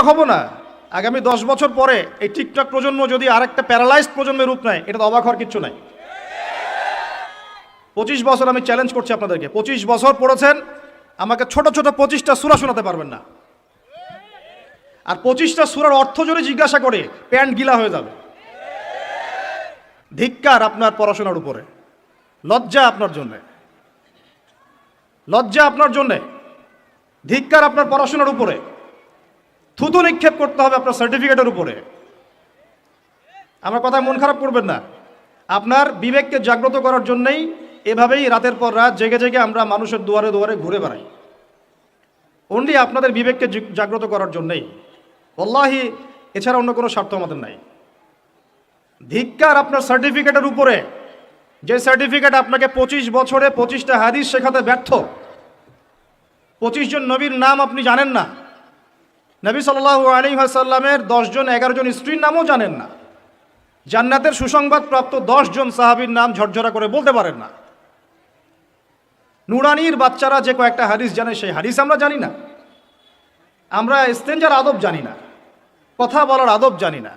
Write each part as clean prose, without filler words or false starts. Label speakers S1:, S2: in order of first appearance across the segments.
S1: অবাক হব না আগামী 10 বছর পরে এই টিকটক প্রজন্ম যদি আরেকটা প্যারালাইজড প্রজন্মের রূপ নেয়? এটা তো অবাক হওয়ার কিচ্ছু নাই। 25 বছর আমি চ্যালেঞ্জ করছি আপনাদেরকে, 25 বছর পড়েছেন, আমাকে ছোট ছোট 25টা সূরা শোনাতে পারবেন না। আর 25টা সূরার অর্থ যদি জিজ্ঞাসা করে প্যান্ট গিলা হয়ে যাবে। ধিক্কার আপনার পড়াশোনার উপরে, লজ্জা আপনার জন্যে, লজ্জা আপনার জন্যে, ধিক্কার আপনার পড়াশোনার উপরে। থুতু নিক্ষেপ করতে হবে আপনার সার্টিফিকেটের উপরে। আমার কথায় মন খারাপ করবেন না। আপনার বিবেককে জাগ্রত করার জন্যই এভাবেই রাতের পর রাত জেগে জেগে আমরা মানুষের দুয়ারে দুয়ারে ঘুরে বেড়াই, অনলি আপনাদের বিবেককে জাগ্রত করার জন্যই। ওয়াল্লাহি এছাড়া অন্য কোনো স্বার্থ আমাদের নাই। ধিক্কার আপনার সার্টিফিকেটের উপরে, যে সার্টিফিকেট আপনাকে 25 বছরে 25টা হাদিস শেখাতে ব্যর্থ। 25 জন নবীর নাম আপনি জানেন না, নবী সাল্লাল্লাহু আলাইহি ওয়াসাল্লামের 10 জন 11 জন স্ত্রীর নামও জানেন না, জান্নাতের সুসংবাদ প্রাপ্ত 10 জন সাহাবীর নাম ঝরঝরা করে বলতে পারেন না। নুরানির বাচ্চারা যে কয়েকটা হাদিস জানে সেই হাদিস আমরা জানি না। আমরা ইস্তেঞ্জার আদব জানি না, কথা বলার আদব জানি না,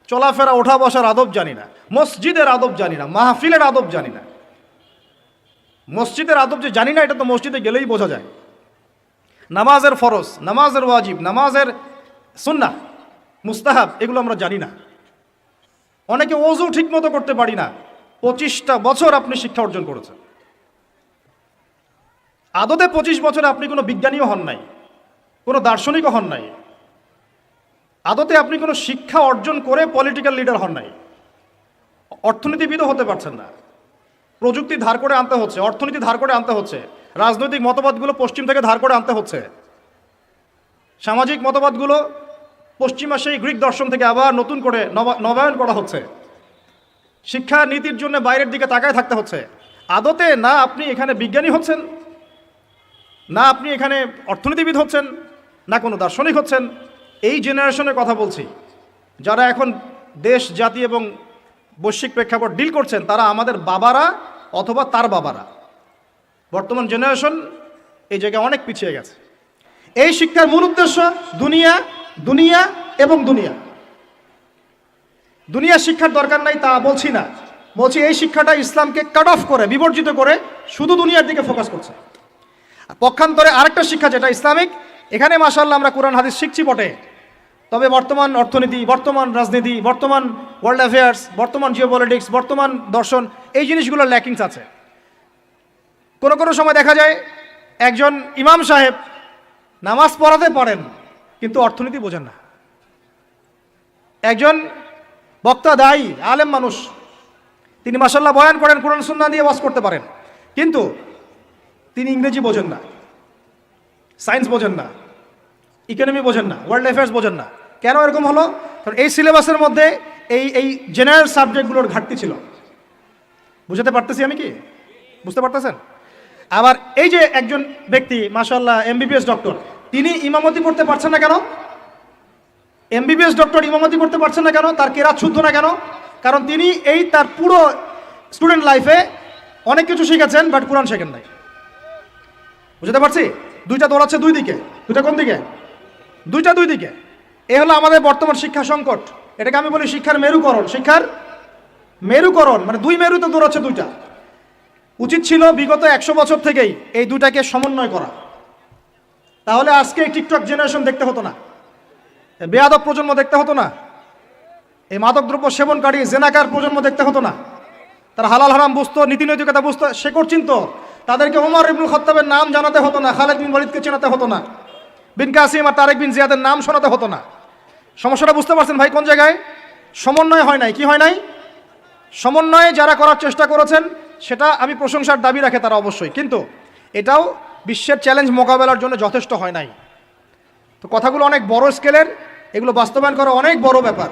S1: চলাফেরা ওঠা বসার আদব জানি না, মসজিদের আদব জানি না, মাহফিলের আদব জানি না। মসজিদের আদব যে জানি না এটা তো মসজিদে গেলেই বোঝা যায়। নামাজের ফরজ, নামাজের ওয়াজিব, নামাজের সুন্নাহ, মুস্তাহাব এগুলো আমরা জানি না। অনেকে ওযু ঠিক মতো করতে পারি না। 25টা বছর আপনি শিক্ষা অর্জন করেছেন। আদতে 25 বছরে আপনি কোনো বিজ্ঞানীও হন নাই, কোনো দার্শনিকও হন নাই। আদতে আপনি কোনো শিক্ষা অর্জন করে পলিটিক্যাল লিডার হন নাই, অর্থনীতিবিদও হতে পারছেন না। প্রযুক্তি ধার করে আনতে হচ্ছে, অর্থনীতি ধার করে আনতে হচ্ছে, রাজনৈতিক মতবাদগুলো পশ্চিম থেকে ধার করে আনতে হচ্ছে, সামাজিক মতবাদগুলো পশ্চিমা সেই গ্রিক দর্শন থেকে আবার নতুন করে নবায়ন করা হচ্ছে। শিক্ষা নীতির জন্য বাইরের দিকে তাকায় থাকতে হচ্ছে। আদতে না আপনি এখানে বিজ্ঞানী হচ্ছেন, না আপনি এখানে অর্থনীতিবিদ হচ্ছেন, না কোনো দার্শনিক হচ্ছেন। এই জেনারেশনের কথা বলছি, যারা এখন দেশ জাতি এবং বৈশ্বিক প্রেক্ষাপট ডিল করছেন, তারা আমাদের বাবারা অথবা তার বাবারা। বর্তমান জেনারেশন এই জায়গায় অনেক পিছিয়ে গেছে। এই শিক্ষার মূল উদ্দেশ্য দুনিয়া, দুনিয়া এবং দুনিয়া। দুনিয়া শিক্ষার দরকার নাই তা বলছি না, বলছি এই শিক্ষাটা ইসলামকে কাট অফ করে, বিবর্জিত করে শুধু দুনিয়ার দিকে ফোকাস করছে। পক্ষান্তরে আরেকটা শিক্ষা যেটা ইসলামিক, এখানে মাশাআল্লাহ আমরা কোরআন হাদিস শিখছি বটে, তবে বর্তমান অর্থনীতি, বর্তমান রাজনীতি, বর্তমান ওয়ার্ল্ড অ্যাফেয়ার্স, বর্তমান জিওপলিটিক্স, বর্তমান দর্শন, এই জিনিসগুলোর ল্যাকিংস আছে। কোনো কোনো সময় দেখা যায় একজন ইমাম সাহেব নামাজ পড়াতে পারেন কিন্তু অর্থনীতি বোঝেন না। একজন বক্তা, দায়ী, আলেম মানুষ, তিনি মাশাআল্লাহ বয়ান করেন, কোরআন সুন্নাহ দিয়ে ওয়াজ করতে পারেন, কিন্তু তিনি ইংরেজি বোঝেন না, সায়েন্স বোঝেন না, ইকোনমি বোঝেন না, ওয়ার্ল্ড অ্যাফেয়ার্স বোঝেন না। কেন এরকম হলো? কারণ এই সিলেবাসের মধ্যে এই জেনারেল সাবজেক্টগুলোর ঘাটতি ছিল। বুঝতে পারতেছি আমি কি? বুঝতে পারতেছেন? আবার এই যে একজন ব্যক্তি মাশাআল্লাহ এমবিবিএস ডক্টর, তিনি ইমামতি করতে পারছেন না কেন? এমবিবিএস ডক্টর ইমামতি করতে পারছেন না কেন? তার কেরাত শুদ্ধ না কেন? কারণ তিনি তার পুরো স্টুডেন্ট লাইফে অনেক কিছু শিখেছেন, বাট কোরআন শেখেন নাই। বুঝতে পারছি? দুইটা দৌড়াচ্ছে দুই দিকে। দুইটা কোন দিকে? দুইটা দুই দিকে। এ হলো আমাদের বর্তমান শিক্ষা সংকট। এটাকে আমি বলি শিক্ষার মেরুকরণ। শিক্ষার মেরুকরণ মানে দুই মেরুতে দৌড়াচ্ছে দুইটা। উচিত ছিল বিগত 100 বছর থেকেই এই দুটাকে সমন্বয় করা, তাহলে আজকে এই টিকটক জেনারেশন দেখতে হতো না, বেয়াদব প্রজন্ম দেখতে হতো না, এই মাদকদ্রব্য সেবনকারী জেনাকার প্রজন্ম দেখতে হতো না। তারা হালাল হারাম বুঝতো, নীতি নৈতিকতা বুঝতো, শেকড় চিনতো। তাদেরকে ওমর ইবনুল খাত্তাবের নাম জানাতে হতো না, খালিদ বিন ওয়ালিদকে চেনাতে হতো না, বিন কাসিম আর তারেক বিন জিয়াদের নাম শোনাতে হতো না। সমস্যাটা বুঝতে পারছেন ভাই? কোন জায়গায় সমন্বয় হয় নাই? কি হয় নাই? সমন্বয়ে যারা করার চেষ্টা করেছেন সেটা আমি প্রশংসার দাবি রাখে তারা অবশ্যই, কিন্তু এটাও বিশ্বের চ্যালেঞ্জ মোকাবেলার জন্য যথেষ্ট হয় নাই। তো কথাগুলো অনেক বড় স্কেলের, এগুলো বাস্তবায়ন করা অনেক বড় ব্যাপার,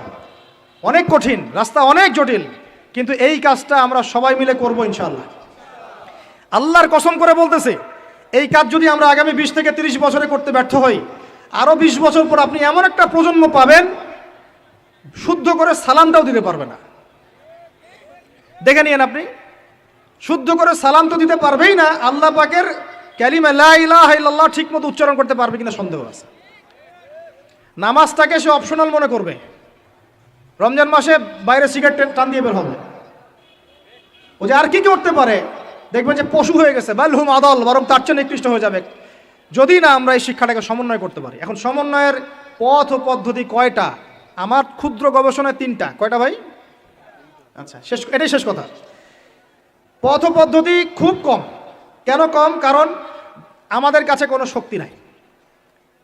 S1: অনেক কঠিন, রাস্তা অনেক জটিল, কিন্তু এই কাজটা আমরা সবাই মিলে করব ইনশাআল্লাহ। আল্লাহর কসম করে বলতেছি, এই কাজ যদি আমরা আগামী 20 থেকে 30 বছরে করতে ব্যর্থ হই, আরও 20 বছর পর আপনি এমন একটা প্রজন্ম পাবেন শুদ্ধ করে সালামটাও দিতে পারবে না। দেখে নিয়েন আপনি, শুদ্ধ করে সালাম তো দিতে পারবেই না, আল্লাহ পাকের কালিমা লা ইলাহা ইল্লাল্লাহ ঠিক মতো উচ্চারণ করতে পারবে কিনা সন্দেহ আছে। নামাজটাকে সে অপশনাল মনে করবে, রমজান মাসে বাইরে সিগারেট টান দিয়ে বের হবে, ও যে আর কি করতে পারে, দেখবেন যে পশু হয়ে গেছে, বালহুম আদল, বরং তার চেয়ে নিকৃষ্ট হয়ে যাবে, যদি না আমরা এই শিক্ষাটাকে সমন্বয় করতে পারি। এখন সমন্বয়ের পথ ও পদ্ধতি কয়টা? আমার ক্ষুদ্র গবেষণায় 3টা। কয়টা ভাই? আচ্ছা, এটাই শেষ কথা। পথ ও পদ্ধতি খুব কম। কেন কম? কারণ আমাদের কাছে কোনো শক্তি নাই।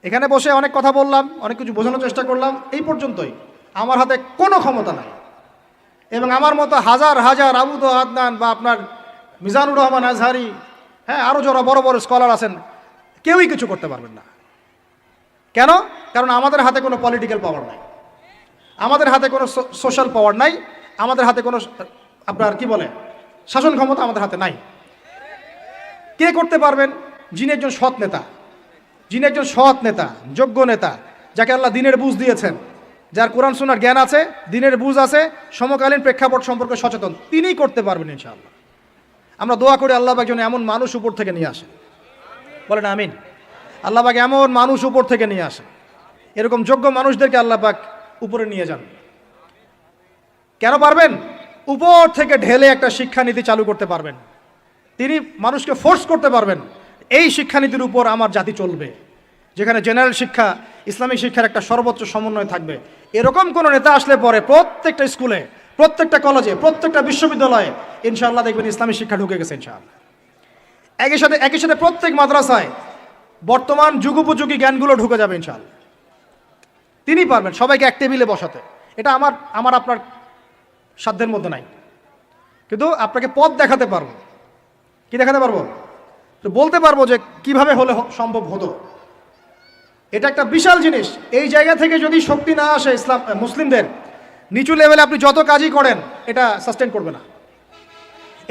S1: এখানে বসে অনেক কথা বললাম, অনেক কিছু বোঝানোর চেষ্টা করলাম, এই পর্যন্তই। আমার হাতে কোনো ক্ষমতা নাই, এবং আমার মতো হাজার হাজার আবুদ আদনান বা আপনার মিজানুর রহমান আজহারি, হ্যাঁ, আরও যারা বড় বড় স্কলার আছেন, কেউই কিছু করতে পারবেন না। কেন? কারণ আমাদের হাতে কোনো পলিটিক্যাল পাওয়ার নাই, আমাদের হাতে কোনো সোশ্যাল পাওয়ার নাই, আমাদের হাতে কোনো আপনার কি বলে শাসন ক্ষমতা আমাদের হাতে নাই। কে করতে পারবেন? যিনি একজন সৎ নেতা, যিনি একজন সৎ নেতা, যোগ্য নেতা, যাকে আল্লাহ দিনের বুঝ দিয়েছেন, যার কোরআন সুন্নাহর জ্ঞান আছে, দিনের বুঝ আছে, সমকালীন প্রেক্ষাপট সম্পর্কে সচেতন, তিনিই করতে পারবেন ইনশাআল্লাহ। আমরা দোয়া করি আল্লাহ পাক যেন এমন মানুষ উপর থেকে নিয়ে আসে, বলেন আমিন। আল্লাহ পাক এমন মানুষ উপর থেকে নিয়ে আসে, এরকম যোগ্য মানুষদেরকে আল্লাহ পাক উপরে নিয়ে যান। কেন পারবেন? উপর থেকে ঢেলে একটা শিক্ষানীতি চালু করতে পারবেন, তিনি মানুষকে ফোর্স করতে পারবেন, এই শিক্ষানীতির উপর আমার জাতি চলবে, যেখানে জেনারেল শিক্ষা, ইসলামিক শিক্ষার একটা সর্বোচ্চ সমন্বয় থাকবে। এরকম কোনো নেতা আসলে পরে প্রত্যেকটা স্কুলে, প্রত্যেকটা কলেজে, প্রত্যেকটা বিশ্ববিদ্যালয়ে ইনশাআল্লাহ দেখবেন ইসলামিক শিক্ষা ঢুকে গেছে ইনশাআল্লাহ। একই সাথে প্রত্যেক মাদ্রাসায় বর্তমান যুগোপযোগী জ্ঞানগুলো ঢুকে যাবে ইনশাআল্লাহ। তিনি পারবেন সবাইকে এক টেবিলে বসাতে। এটা আমার আপনার সাধ্যের মধ্যে নাই, কিন্তু আপনাকে পথ দেখাতে পারবো। কি দেখাতে পারবো? তো বলতে পারবো যে কিভাবে হলে সম্ভব হতো। এটা একটা বিশাল জিনিস। এই জায়গা থেকে যদি শক্তি না আসে মুসলিমদের, নিচু লেভেলে আপনি যত কাজই করেন এটা সাস্টেন করবে না।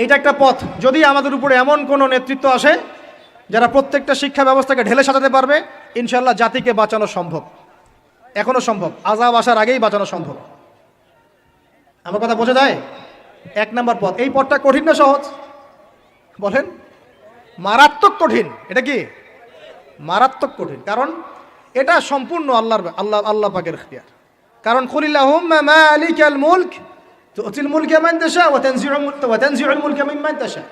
S1: এটা একটা পথ। যদি আমাদের উপরে এমন কোনো নেতৃত্ব আসে যারা প্রত্যেকটা শিক্ষা ব্যবস্থাকে ঢেলে সাজাতে পারবে, ইনশাআল্লাহ জাতিকে বাঁচানো সম্ভব, এখনো সম্ভব, আযাব আসার আগেই বাঁচানো সম্ভব। আমার কথা বোঝা যায়? 1 নম্বর পথ। এই পথটা কঠিন না সহজ? বলেন। মারাত্মক কঠিন। এটা কি? মারাত্মক কঠিন। কারণ এটা সম্পূর্ণ আল্লাহ পাকের ইখতিয়ার। কারণ কুলিল্লাহুম্মা মালিকাল মুলক তুতিল মুলকা মান তাশা ওয়া তানজিউল মুলকা মিম্মান তাশা।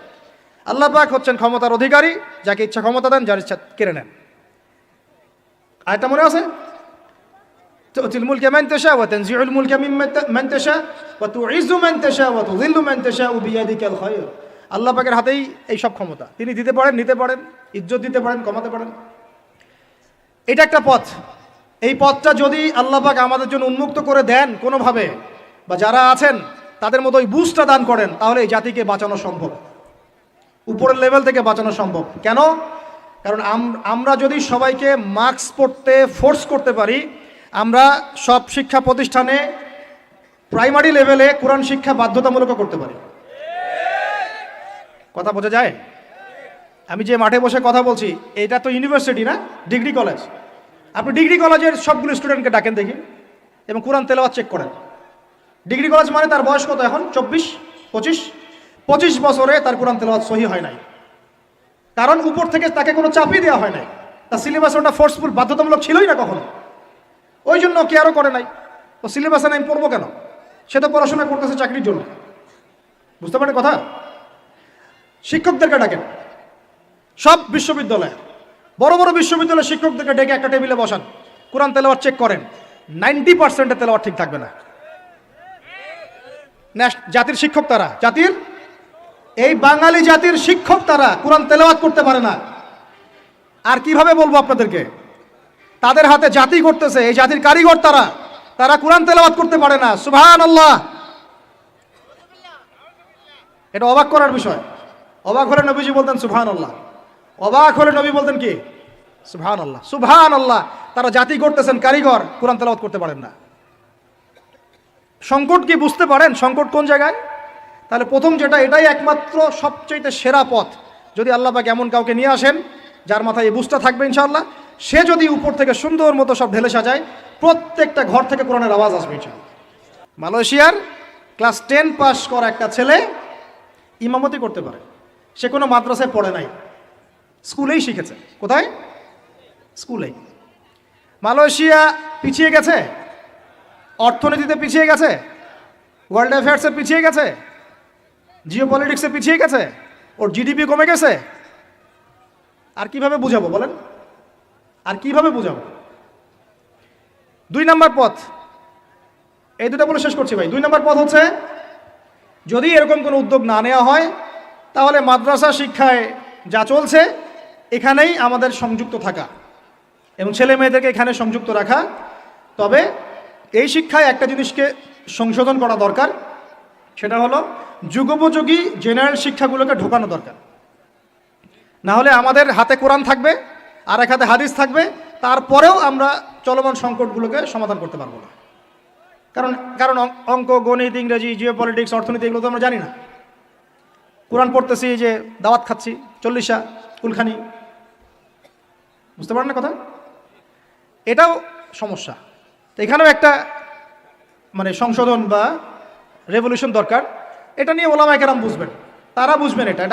S1: আল্লাহ পাক হচ্ছেন ক্ষমতার অধিকারী, যাকে ইচ্ছা ক্ষমতা দেন, যার ইচ্ছা কেড়ে নেন। আয়াতটা মনে আছে? তুতিল মুলকা মান তাশা ওয়া তানজিউল মুলকা মিম্মান তাশা ওয়া তুইজ্জু মান তাশা ওয়া তুযিল্লু মান তাশা বিয়াদিকাল খায়র। আল্লাহ পাকের হাতেই এই সব ক্ষমতা। তিনি দিতে পারেন, নিতে পারেন, ইজ্জত দিতে পারেন, কমাতে পারেন। এটা একটা পথ। এই পথটা যদি আল্লাহ পাক আমাদের জন্য উন্মুক্ত করে দেন কোনোভাবে, বা যারা আছেন তাদের মতো ওই বুঝটা দান করেন, তাহলে এই জাতিকে বাঁচানো সম্ভব, উপরের লেভেল থেকে বাঁচানো সম্ভব। কেন? কারণ আমরা যদি সবাইকে মাস্ক পরতে ফোর্স করতে পারি, আমরা সব শিক্ষা প্রতিষ্ঠানে প্রাইমারি লেভেলে কোরআন শিক্ষা বাধ্যতামূলক করতে পারি। কথা বোঝা যায়? আমি যে মাঠে বসে কথা বলছি, এটা তো ইউনিভার্সিটি না, ডিগ্রি কলেজ। আপনি ডিগ্রি কলেজের সবগুলো স্টুডেন্টকে ডাকেন দেখি এবং কোরআন তেলাওয়াত চেক করেন। ডিগ্রি কলেজ মানে তার বয়স কত এখন? 25 বছরে তার কোরআন তেলাওয়াত সহি হয় নাই। কারণ উপর থেকে তাকে কোনো চাপই দেওয়া হয় নাই, তার সিলেবাস ওটা ফোর্সফুল, বাধ্যতামূলক ছিলই না কখনো। ওই জন্য কেয়ারও করে নাই। তো সিলেবাসে আমি পড়বো কেন? সে তো পড়াশোনা করতেছে চাকরির জন্য। বুঝতে পারেন কথা? শিক্ষকদেরকে ডাকেন, সব বিশ্ববিদ্যালয়ে, বড় বড় বিশ্ববিদ্যালয়ের শিক্ষকদেরকে ডেকে একটা টেবিলে বসান, কোরআন তেলাওয়াত চেক করেন। 90% তেলাওয়াত ঠিক থাকবে না। জাতির শিক্ষক তারা, জাতির এই বাঙালি জাতির শিক্ষক তারা কোরআন তেলাওয়াত করতে পারে না। আর কিভাবে বলবো আপনাদেরকে? তাদের হাতে জাতি করতেছে, এই জাতির কারিগর তারা কোরআন তেলাওয়াত করতে পারে না। সুবহানাল্লাহ। এটা অবাক করার বিষয়। অবাক হলে নবীজি বলতেন সুবহানাল্লাহ। অবাক হলে নবী বলতেন কি? সুবহানাল্লাহ, সুবহানাল্লাহ। তারা জাতি করতেছেন, কারিগর, কোরআন তেলাওয়াত করতে পারেন না। সংকট কি বুঝতে পারেন? সংকট কোন জায়গায়? তাহলে প্রথম যেটা, এটাই একমাত্র সবচেয়ে সেরা পথ। যদি আল্লাহ পাক এমন কাউকে নিয়ে আসেন যার মাথায় এই বুঝটা থাকবে ইনশাআল্লাহ, সে যদি উপর থেকে সুন্দর মতো সব ঢেলে সাজায়, প্রত্যেকটা ঘর থেকে কোরআনের আওয়াজ আসবে ইনশাআল্লাহ। মালয়েশিয়ার ক্লাস 10 পাস করা একটা ছেলে ইমামতি করতে পারে। সে কোনো মাদ্রাসায় পড়ে নাই, স্কুলেই শিখেছে। কোথায়? স্কুলেই। মালয়েশিয়া পিছিয়ে গেছে, অর্থনীতিতে পিছিয়ে গেছে, ওয়ার্ল্ড অ্যাফেয়ার্সে পিছিয়ে গেছে, জিও পলিটিক্সে পিছিয়ে গেছে, ওর জিডিপি কমে গেছে। আর কিভাবে বুঝাবো বলেন, আর কিভাবে বুঝাবো? 2 নম্বর পথ, এই দুটো বলে শেষ করছি ভাই। 2 নম্বর পথ হচ্ছে, যদি এরকম কোনো উদ্যোগ না নেওয়া হয় তাহলে মাদ্রাসা শিক্ষায় যা চলছে এখানেই আমাদের সংযুক্ত থাকা এবং ছেলে মেয়েদেরকে এখানে সংযুক্ত রাখা। তবে এই শিক্ষায় একটা জিনিসকে সংশোধন করা দরকার, সেটা হলো যুগোপযোগী জেনারেল শিক্ষাগুলোকে ঢোকানো দরকার। না হলে আমাদের হাতে কোরআন থাকবে আর এক হাতে হাদিস থাকবে, তারপরেও আমরা চলমান সংকটগুলোকে সমাধান করতে পারবো না। কারণ অঙ্ক, গণিত, ইংরেজি, জিও পলিটিক্স, অর্থনীতি এগুলো তো আমরা জানি না। কোরআন পড়তেছি যে দাওয়াত খাচ্ছি 40 কুলখানি, বুঝতে পারেন না কথা? এটাও সমস্যা। তো এখানেও একটা মানে সংশোধন বা রেভলিউশন দরকার। এটা নিয়ে ওলামায়ে কেরাম বুঝবেন, তারা বুঝবেন। এটা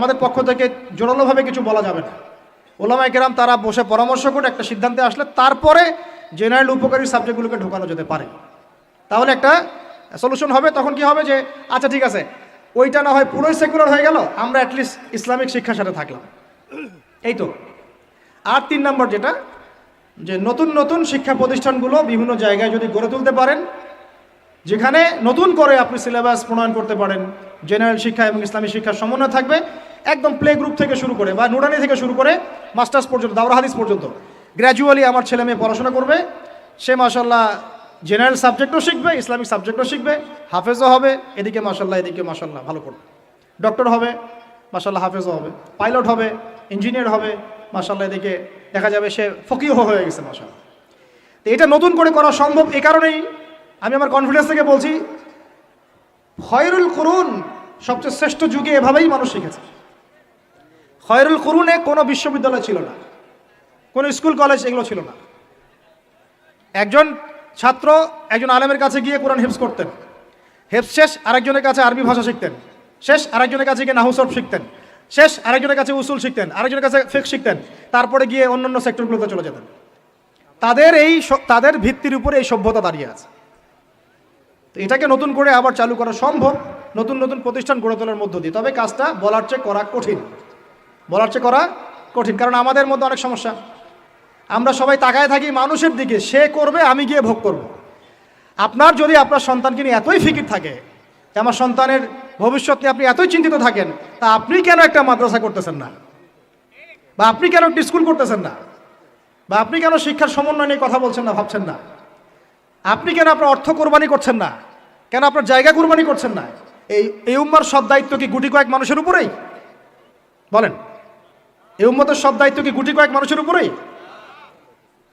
S1: আমাদের পক্ষ থেকে জোরালোভাবে কিছু বলা যাবে না। ওলামায়ে কেরাম তারা বসে পরামর্শ করে একটা সিদ্ধান্তে আসলে তারপরে জেনারেল উপকারী সাবজেক্টগুলোকে ঢোকানো যেতে পারে, তাহলে একটা সলিউশন হবে। তখন কি হবে যে আচ্ছা ঠিক আছে, ওইটা না হয় পুরোই সেকুলার হয়ে গেল, আমরা অ্যাটলিস্ট ইসলামিক শিক্ষার সাথে থাকলাম, এই তো। আর 3 নম্বর যেটা, যে নতুন নতুন শিক্ষা প্রতিষ্ঠানগুলো বিভিন্ন জায়গায় যদি গড়ে তুলতে পারেন, যেখানে নতুন করে আপনি সিলেবাস প্রণয়ন করতে পারেন, জেনারেল শিক্ষা এবং ইসলামী শিক্ষার সমন্বয় থাকবে, একদম প্লে গ্রুপ থেকে শুরু করে বা নুরানি থেকে শুরু করে মাস্টার্স পর্যন্ত, দাওরা হাদিস পর্যন্ত গ্র্যাজুয়ালি আমার ছেলে মেয়ে পড়াশোনা করবে। সে মাশাল্লাহ জেনারেল সাবজেক্টও শিখবে, ইসলামিক সাবজেক্টও শিখবে, হাফেজও হবে, এদিকে মাশাল্লাহ এদিকে মাশাল্লাহ ভালো করবে, ডক্টর হবে মাশাল্লাহ, হাফেজও হবে, পাইলট হবে, ইঞ্জিনিয়ার হবে মাশাল্লাহ, এদিকে দেখা যাবে সে ফকিহ হয়ে গেছে মাশাল্লাহ। তো এটা নতুন করে করা সম্ভব। এই কারণেই আমি আমার কনফিডেন্স থেকে বলছি, খয়রুল কুরুন, সবচেয়ে শ্রেষ্ঠ যুগে এভাবেই মানুষ শিখেছে। খয়রুল কুরুনে কোনো বিশ্ববিদ্যালয় ছিল না, কোনো স্কুল কলেজ এগুলো ছিল না। একজন ছাত্র একজন আলেমের কাছে গিয়ে কোরআন হিফজ করতেন, হেফজ শেষ আরেকজনের কাছে আরবি ভাষা শিখতেন, শেষ আরেকজনের কাছে গিয়ে নাহু সরফ শিখতেন, শেষ আরেকজনের কাছে উসুল শিখতেন, আরেকজনের কাছে ফিকহ শিখতেন, তারপরে গিয়ে অন্যান্য সেক্টরগুলোতে চলে যেতেন। তাদের ভিত্তির উপরে এই সভ্যতা দাঁড়িয়ে আছে। তো এটাকে নতুন করে আবার চালু করা সম্ভব নতুন নতুন প্রতিষ্ঠান গড়ে তোলার মধ্য দিয়ে। তবে কাজটা বলার চেয়ে করা কঠিন, কারণ আমাদের মধ্যে অনেক সমস্যা। আমরা সবাই তাকায় থাকি মানুষের দিকে, সে করবে আমি গিয়ে ভোগ করব। যদি আপনার সন্তানকে নিয়ে এতই ফিকির থাকে যে আমার সন্তানের ভবিষ্যৎ নিয়ে আপনি এতই চিন্তিত থাকেন, তা আপনি কেন একটা মাদ্রাসা করতেছেন না, বা আপনি কেন একটা স্কুল করতেছেন না, বা আপনি কেন শিক্ষার সমন্বয় নিয়ে কথা বলছেন না, ভাবছেন না? আপনি কেন আপনার অর্থ কোরবানি করছেন না, কেন আপনার জায়গা কোরবানি করছেন না? এই উম্মার সব দায়িত্ব কি গুটি কয়েক মানুষের উপরেই? বলেন, এই উম্মতের সব দায়িত্ব কি গুটি কয়েক মানুষের উপরেই?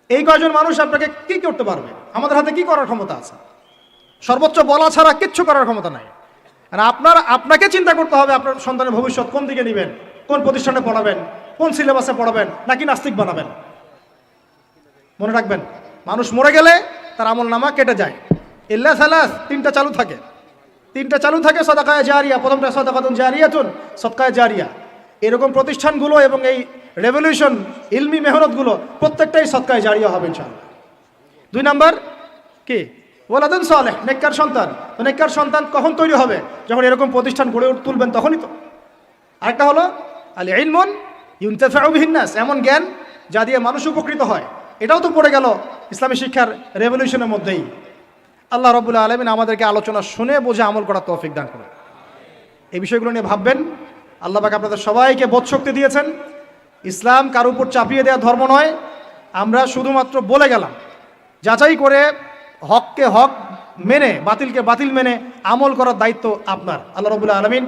S1: এই কয়জন মানুষ আপনাকে কি করতে পারবে? আমাদের হাতে কি করার ক্ষমতা আছে? সর্বোচ্চ বলা ছাড়া কিচ্ছু করার ক্ষমতা নাই। আর আপনাকে চিন্তা করতে হবে আপনার সন্তানের ভবিষ্যৎ কোন দিকে নেবেন, কোন প্রতিষ্ঠানে পড়াবেন, কোন সিলেবাসে পড়াবেন, নাকি নাস্তিক বানাবেন। মনে রাখবেন, মানুষ মরে গেলে তার আমলনামা কেটে যায়। ইল্লা সালাস, 3টা চালু থাকে, সাদাকায়ে জারিয়া। প্রথমটা সাদাকাতুন জারিয়াতুন, সদকায়ে জারিয়া। এরকম প্রতিষ্ঠানগুলো এবং এই রেভলিউশন ইলমি মেহনতগুলো প্রত্যেকটাই সদকায়ে জারিয়া হবে ইনশাআল্লাহ। 2 নম্বর কি? ওয়ালাদুন সালেহ, নেককার সন্তান। তো নেককার সন্তান কখন তৈরি হবে? যখন এরকম প্রতিষ্ঠান গড়ে তুলবেন তখনই তো। আরেকটা হলো আল ইলমুন ইউনতাফাউ বিহিন নাস, এমন জ্ঞান যা দিয়ে মানুষ উপকৃত হয়। এটাও তো পড়ে গেল ইসলামী শিক্ষার রেভলিউশনের মধ্যেই। আল্লাহ রাব্বুল আলামিন আমাদেরকে আলোচনা শুনে বুঝে আমল করার তৌফিক দান করুন। এই বিষয়গুলো নিয়ে ভাববেন। আল্লাহ পাক আপনাদের সবাইকে বোধশক্তি দিয়েছেন। ইসলাম কার উপর চাপিয়ে দেওয়া ধর্ম নয়, আমরা শুধুমাত্র বলে গেলাম। যাচাই করে হককে হক মেনে, বাতিলকে বাতিল মেনে আমল করার দায়িত্ব আপনার। আল্লাহ রাব্বুল আলামিন